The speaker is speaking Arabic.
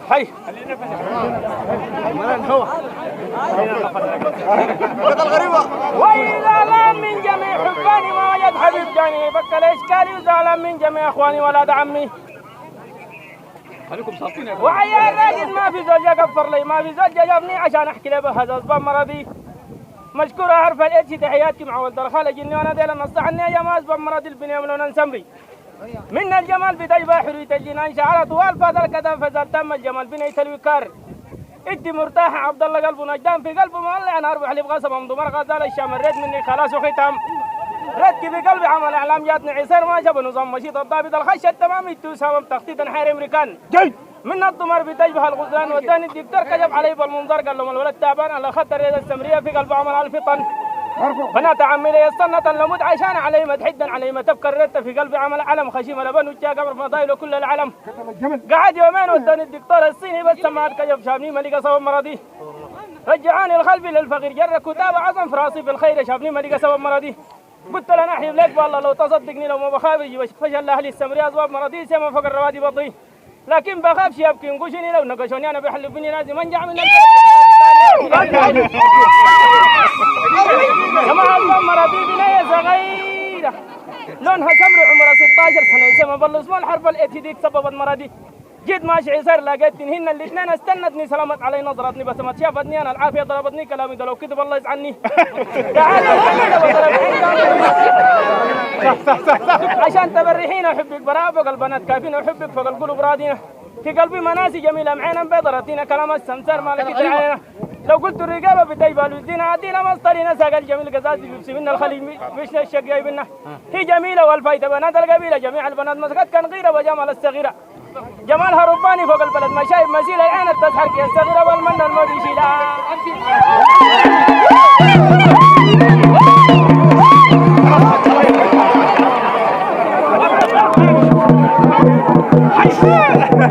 هاي وإذا لام من جميع حباني ما وجد حبيب جاني فك الإشكال وزعلان من جميع إخواني ولاد عمي وعيا الراجل ما في زوج يكفر لي ما في زوج جابني عشان أحكي له بهذا أسباب مرضي مشكورة حرف الإتش تحياتي مع ولد الخالة جني وأنا ديلا نص عني يا ما أسباب مرضي البنية ملونا نسمري من الجمال بداية حرية الجنان شعرت والفاظ الكذا فزال تم الجمال بنية الوكار ادي مرتاح عبد الله قلبه نجدان في قلبه مولع نار بحليب غصب مضمر غزال الشام الرد مني خلاص وختام ردك في قلبي عمل اعلام جاتني عسير ما جاب نظام مشيط الضابط الخش التمام التوسام تخطيط انحير امريكان جاي من الضمر بتجبه الغزلان وداني الدكتور كجب علي بالمنظر قال لهم الولد تعبان على خطر يد السمريه في قلبه عمل الفطن بنات عمي لي الصنة لمد عشان علي ما تحدا علي ما تفكر رت في قلبي عمل علم خشيم لبن وجا قبر فضايله كل العلم قعد يومين وداني الدكتور الصيني بس سمعت كجب شابني ملقى سبب مرضي رجعاني الخلفي للفقير جر كتاب عظم في راسي في الخير شابني ملقى سبب مرضي قلت له انا احلف لك والله لو تصدقني لو ما بخاف يجي فشل اهلي السمريه اسباب مرضي سما فوق الروادي بطي لكن بخاف يبكي ينقشني لو نقشوني انا بيحلفني لازم انجع من البلد جماعة مرضي بنية صغيرة لونها سمر عمرها 16 سنة يسمى بالاسمه الحرف الاتي سببت مرضي جيت ماشي عسير لقيتني هن الاثنين استنتني سلامت علي نظرتني بس ما شافتني انا العافيه ضربتني كلامي ده لو كذب الله يزعلني عشان تبرحين احبك براء فوق البنات كافين احبك فوق القلوب راضينا في قلبي مناسي جميله معينا بيضرتينا كلام السمسار مالك تعالى لو قلت الرقابه بديبه الدينا عدينا مصطرينا ساق الجميل قزازي بيبسي منا الخليج مش الشق جايبنا هي جميله والفايده بنات القبيله جميع البنات مسكت كان غيره وجمال الصغيره جمالها رباني فوق البلد ما شايف مسيل العين تسحر كي الصغيره والمن الموت يشيلها